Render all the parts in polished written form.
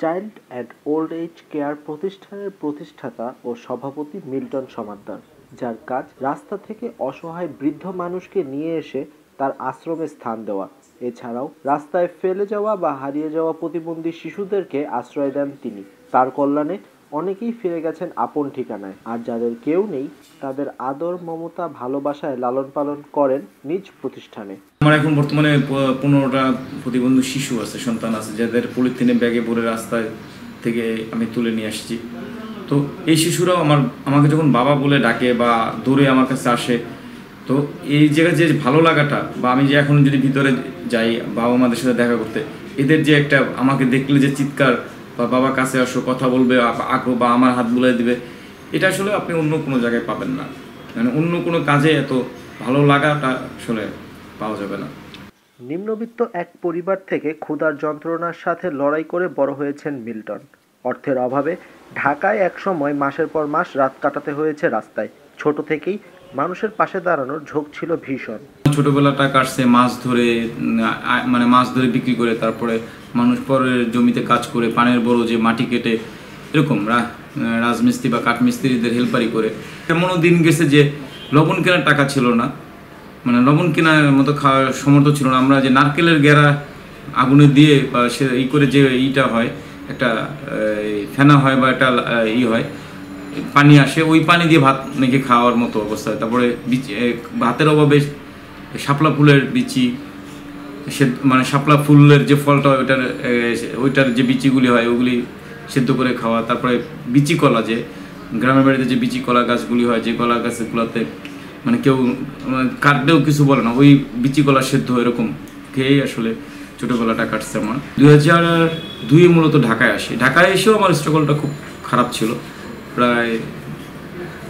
Child and old age care প্রতিষ্ঠানের প্রতিষ্ঠাতা ও সভাপতি মিল্টন সমাদ্দার, যার কাজ রাস্তা থেকে অসহায় বৃদ্ধ মানুষকে নিয়ে এসে তার আশ্রমে স্থান দেওয়া। এছাড়াও রাস্তায় ফেলে যাওয়া বা হারিয়ে যাওয়া প্রতিবন্ধী শিশুদেরকে আশ্রয় দেন তিনি। তার কল্যাণে অনেকেই ফিরে গেছেন আপন ঠিকানায়, আর যাদের কেউ নেই তাদের আদর, মমতা, ভালোবাসায় লালন পালন করেন নিজ প্রতিষ্ঠানে। আমার এখন বর্তমানে 15টা প্রতিবন্ধী শিশু আছে, সন্তান আছে, যাদের পলিথিনে ব্যাগে ভরে রাস্তায় থেকে আমি তুলে নিয়ে আসছি। তো এই শিশুরাও আমাকে যখন বাবা বলে ডাকে বা দৌড়ে আমার কাছে আসে, তো এই জায়গায় যে ভালো লাগাটা, বা আমি যে এখন যদি ভিতরে যাই বাবা মাদের সাথে দেখা করতে, এদের যে একটা আমাকে দেখলে যে চিৎকার বা বাবা কাছে আসো, কথা বলবে, আগ্রহ বা আমার হাত বুলাই দিবে, এটা আসলে আপনি অন্য কোনো জায়গায় পাবেন না। মানে অন্য কোনো কাজে এত ভালো লাগাটা আসলে পাওয়া যাবে না। নিম্নবিত্ত এক পরিবার থেকে ক্ষুধার যন্ত্রণার সাথে লড়াই করে বড় হয়েছেন মিল্টন। অর্থের অভাবে ঢাকায় একসময় মাসের পর মাস রাত কাটাতে হয়েছে রাস্তায়। ছোট থেকেই মানুষের পাশে দাঁড়ানোর ঝোঁক ছিল ভীষণ। ছোটবেলাটা কাটছে মাছ ধরে, মানে মাছ ধরে বিক্রি করে, তারপরে মানুষ পরের জমিতে কাজ করে পানের বড় যে মাটি কেটে, এরকম রাজমিস্ত্রি বা কাঠমিস্ত্রিদের হেল্পারি করে। এমনও দিন গেছে যে লবণ কেনার টাকা ছিল না, মানে লবণ কেনার মতো খাওয়ার সমর্থ ছিল না। আমরা যে নারকেলের গেরা আগুনে দিয়ে বা সে ই করে যে ইটা হয়, একটা ফেনা হয় বা একটা হয়, পানি আসে, ওই পানি দিয়ে ভাত মেখে খাওয়ার মতো অবস্থা। তারপরে ভাতের অভাবে শাপলা ফুলের বিচি, মানে শাপলা ফুলের যে ফলটা হয় ওইটার যে বিচিগুলি হয় ওগুলি সেদ্ধ করে খাওয়া। তারপরে বিচি কলা, যে গ্রামের বাড়িতে যে বিচি কলা গাছগুলি হয়, যে কলা গাছগুলোতে মানে কেউ কাটলেও কিছু বলে না, ওই বিচি কলা সেদ্ধ এরকম খেয়েই আসলে ছোটোবেলাটা কাটছে আমার। 2002 মূলত ঢাকায় আসি। ঢাকায় এসেও আমার স্ট্রাগলটা খুব খারাপ ছিল। প্রায়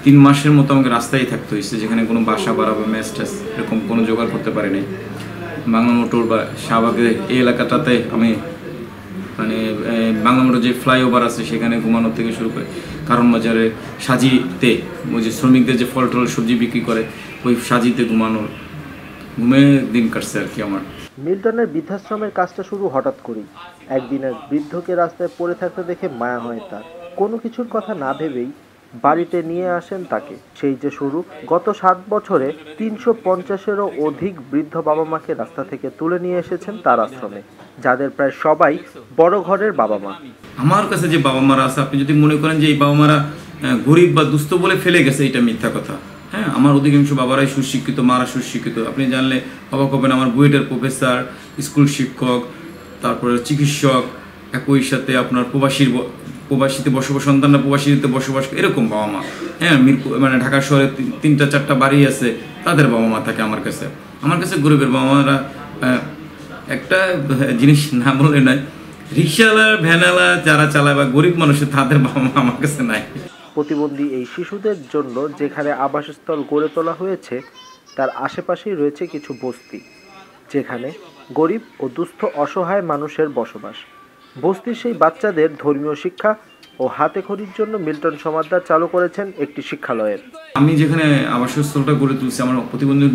3 মাসের মতো আমাকে রাস্তায় থাকতে হয়েছে, যেখানে কোনো বাসা ভাড়া বা মেস টেস এরকম কোনো জোগাড় করতে পারিনি। বাংলা মোটর বা শাহবাগের এই এলাকাটাতে আমি মানে বাংলা মোটর যে ফ্লাইওভার আছে সেখানে ঘুমানোর থেকে শুরু করে কারণ বাজারে সাজিতে, ওই যে শ্রমিকদের যে ফল টল সবজি বিক্রি করে, ওই সাজিতে ঘুমে দিন কাটছে আর কি আমার। মিল্টনের বৃদ্ধাশ্রমের কাজটা শুরু হঠাৎ করেই। একদিন এক বৃদ্ধকে রাস্তায় পড়ে থাকতে দেখে মায়া হয় তার। কোনো কিছুর কথা না ভেবেই বাড়িতে নিয়ে আসেন তাকে। সেই যে শুরু। গত 7 বছরে 350-এরও অধিক বৃদ্ধ বাবা মাকে রাস্তা থেকে তুলে নিয়ে এসেছেন তার আশ্রমে, যাদের প্রায় সবাই বড় ঘরের বাবা মা। আমার কাছে যে বাবা মারা আছে, আপনি যদি মনে করেন যে এই বাবা মারা গরিব বা দুস্থ বলে ফেলে গেছে, এটা মিথ্যা কথা। হ্যাঁ, আমার অধিকাংশ বাবারাই সুশিক্ষিত, মারা সুশিক্ষিত। আপনি জানলে অবাক হবেন, আমার বুয়েটের প্রফেসর, স্কুল শিক্ষক, তারপরে চিকিৎসক, একই সাথে আপনার প্রবাসীতে বসবাস, সন্তানরা প্রবাসীতে বসবাস, এরকম বাবা মা। হ্যাঁ, মানে ঢাকা শহরে 3-4টা বাড়ি আছে, তাদের বাবা মা থাকে আমার কাছে। আমার কাছে গরিবের বাবা মারা একটা জিনিস না বলে নয়, রিক্সাওয়ালা, ভ্যানওয়ালা যারা চালায় বা গরিব মানুষের, তাদের বাবা মা আমার কাছে নাই। প্রতিবন্ধী এই শিশুদের জন্য যেখানে আবাসস্থল গড়ে তোলা হয়েছে, তার আশেপাশেই রয়েছে কিছু বস্তি, যেখানে গরিব ও দুস্থ অসহায় মানুষের বসবাস। বস্তির সেই বাচ্চাদের ধর্মীয় শিক্ষা ও হাতেখড়ির জন্য মিল্টন সমাদ্দার চালু করেছেন একটি শিক্ষালয়ের। আমি যেখানে আবাসস্থলটা গড়ে তুলছি, আমার প্রতিবন্ধী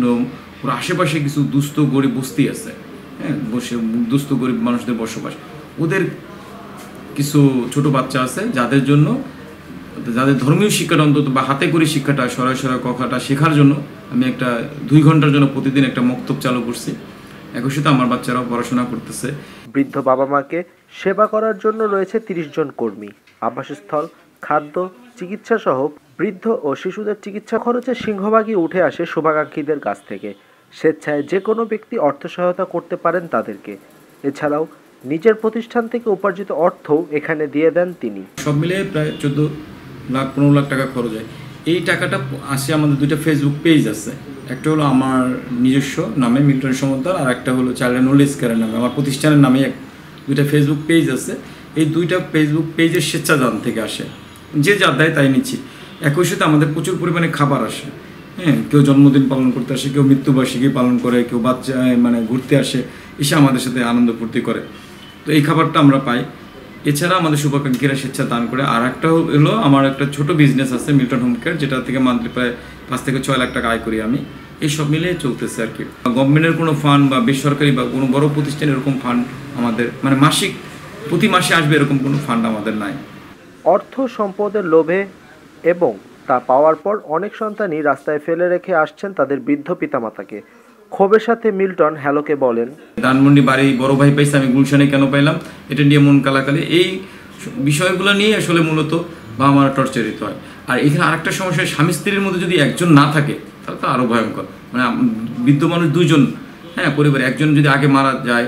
ওর আশেপাশে কিছু দুস্থ গরিব বস্তি আছে। হ্যাঁ, দুস্থ গরিব মানুষদের বসবাস। ওদের কিছু ছোট বাচ্চা আছে যাদের জন্য, যাদের ধর্মীয় শিক্ষাটা অন্তত বা হাতে করে শিক্ষাটা, সরাসরি কথাটা শেখার জন্য আমি একটা 2 ঘন্টার জন্য প্রতিদিন একটা মক্তব চালু করছি। একই সাথে আমার বাচ্চারাও পড়াশোনা করতেছে। বৃদ্ধ বাবা মাকে সেবা করার জন্য রয়েছে 30 জন কর্মী। আবাসস্থল, খাদ্য, চিকিৎসা সহ বৃদ্ধ ও শিশুদের চিকিৎসা খরচের সিংহভাগই উঠে আসে শুভাকাঙ্ক্ষীদের কাছ থেকে। স্বেচ্ছায় যে কোনো ব্যক্তি অর্থ সহায়তা করতে পারেন তাদেরকে। এছাড়াও নিজের প্রতিষ্ঠান থেকে উপার্জিত অর্থও এখানে দিয়ে দেন তিনি। সব মিলিয়ে প্রায় 14-15 লাখ টাকা খরচ হয়। এই টাকাটা আসে, আমাদের 2টা ফেসবুক পেজ আছে। একটা হলো আমার নিজস্ব নামে মিল্টন সমাদ্দার, আর একটা হলো চাইল্ড অ্যান্ড ওল্ড এজ কেয়ারের নামে, আমার প্রতিষ্ঠানের নামে 2টা ফেসবুক পেজ আছে। এই 2টা ফেসবুক পেজের স্বেচ্ছাদান থেকে আসে, যে যা দেয় তাই নিচ্ছি। একই সাথে আমাদের প্রচুর পরিমাণে খাবার আসে। হ্যাঁ, কেউ জন্মদিন পালন করতে আসে, কেউ মৃত্যুবার্ষিকী পালন করে, কেউ বাচ্চা মানে ঘুরতে আসে, এসে আমাদের সাথে আনন্দ ফুর্তি করে। তো এই খাবারটা আমরা পাই। এছাড়া আমাদের শুভাকাঙ্ক্ষীরা স্বেচ্ছা দান করে। আর একটা হলো আমার একটা ছোট বিজনেস আছে মিল্টন হোম কেয়ার, যেটা থেকে মান্থলি প্রায় 5 থেকে 6 লাখ টাকা আয় করি আমি। এই সব মিলিয়ে চলতেছে আর কি। গভর্নমেন্টের কোনো ফান্ড বা বেসরকারি বা কোনো বড় প্রতিষ্ঠানের এরকম ফান্ড আমাদের মানে মাসিক প্রতি মাসে আসবে এরকম কোনো ফান্ড আমাদের নাই। অর্থ সম্পদের লোভে এবং তা পাওয়ার পর অনেক সন্তানই রাস্তায় ফেলে রেখে আসছেন তাদের বৃদ্ধ পিতামাতাকে। ক্ষোভের সাথে মিল্টন হ্যালোকে বলেন, ধানমন্ডি বাড়ি বড় ভাই পাইছে, আমি গুলশানে কেন পাইলাম, এটা নিয়ে মন কালাকালি, এই বিষয়গুলো নিয়ে আসলে মূলত বাবা মারা টর্চারিত হয়। আর এখানে আরেকটা সমস্যা, স্বামী স্ত্রীর মধ্যে যদি একজন না থাকে তাহলে তো আরও ভয়ঙ্কর। মানে বৃদ্ধ মানুষ দুজন, হ্যাঁ, পরিবারে একজন যদি আগে মারা যায়,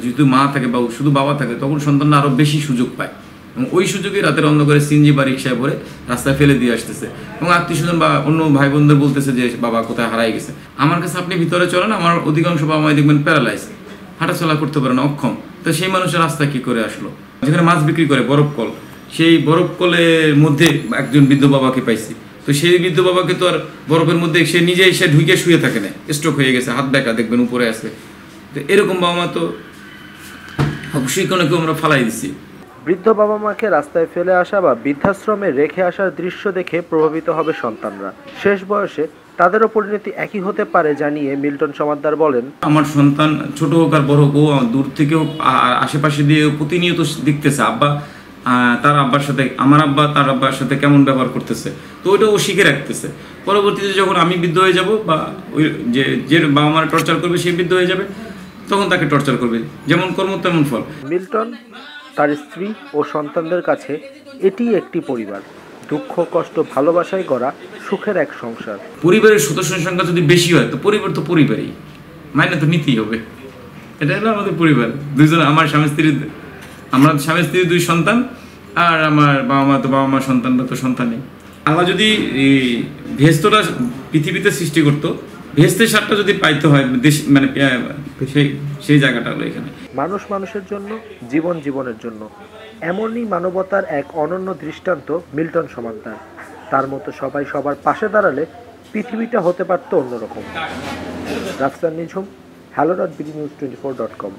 যেহেতু মা থাকে বা শুধু বাবা থাকে, তখন সন্তানরা আরও বেশি সুযোগ পায় এবং ওই সুযোগে রাতের অন্ধকারে সিএনজি বা রিক্সায় ভরে রাস্তায় ফেলে দিয়ে আসতেছে এবং আত্মীয় স্বজন বা অন্য ভাই বোনদের বলতেছে যে বাবা কোথায় হারাই গেছে। আমার কাছে আপনি ভিতরে চলেন, আমার অধিকাংশ বাবা মাই দেখবেন প্যারালাইজ, হাঁটাচলা করতে পারে না, অক্ষম। তো সেই মানুষের রাস্তায় কী করে আসলো? যেখানে মাছ বিক্রি করে বরফ কল, সেই বরফ কলের মধ্যে একজন বৃদ্ধ বাবাকে পাইছি। তো সেই বৃদ্ধ বাবাকে তো আর বরফের মধ্যে সে নিজে এসে ঢুকে শুয়ে থাকে না, স্ট্রোক হয়ে গেছে, হাত ব্যাকা দেখবেন উপরে আছে। তো এরকম বাবা মা তো অবশ্যই কোনো কেউ আমরা ফালাই দিচ্ছি। বৃদ্ধ বাবা মাকে রাস্তায় ফেলে আসা বা বৃদ্ধাশ্রমে রেখে আসার দৃশ্য দেখে প্রভাবিত হবে সন্তানরা। শেষ বয়সে তাদেরও পরিণতি একই হতে পারে জানিয়ে মিল্টন সমাদ্দার বলেন, আমার সন্তান ছোট হোক আর বড় হোক, ও দূর থেকেও আশেপাশে দিয়ে প্রতিনিয়ত দেখতেছে আব্বা তার আব্বার সাথে, আমার আব্বা তার আব্বার সাথে কেমন ব্যবহার করতেছে, তো ওইটা ও শিখে রাখতেছে। পরবর্তীতে যখন আমি বৃদ্ধ হয়ে যাব বা ওই যে বাবা মারা টর্চার করবে সে বৃদ্ধ হয়ে যাবে, তখন তাকে টর্চার করবে, যেমন কর্ম তেমন ফল। মিল্টন, তার স্ত্রী ও সন্তানদের কাছে এটি একটি পরিবার, দুঃখ কষ্ট ভালোবাসায় গড়া সুখের এক সংসার। পরিবারের সদস্যের সংখ্যা যদি বেশি হয় তো পরিবার তো পরিবারই, মাইনে তো নিতেই হবে। এটা হলো আমাদের পরিবার, দুইজন, আমার স্বামী স্ত্রী, আমরা স্বামী স্ত্রীর দুই সন্তান, আর আমার বাবা মা তো বাবা মা, সন্তানরা তো সন্তানই। আল্লাহ যদি এই ভেস্টটা পৃথিবীতে সৃষ্টি করতো, ভেস্তের স্বাদটা যদি পাইতে হয় দেশ, মানে সেই জায়গাটা হলো এখানে। মানুষ মানুষের জন্য, জীবন জীবনের জন্য, এমনই মানবতার এক অনন্য দৃষ্টান্ত মিল্টন সমাদ্দার। তার মতো সবাই সবার পাশে দাঁড়ালে পৃথিবীটা হতে পারত অন্যরকম। রাফসান নিঝুম, hello.bdnews24.com।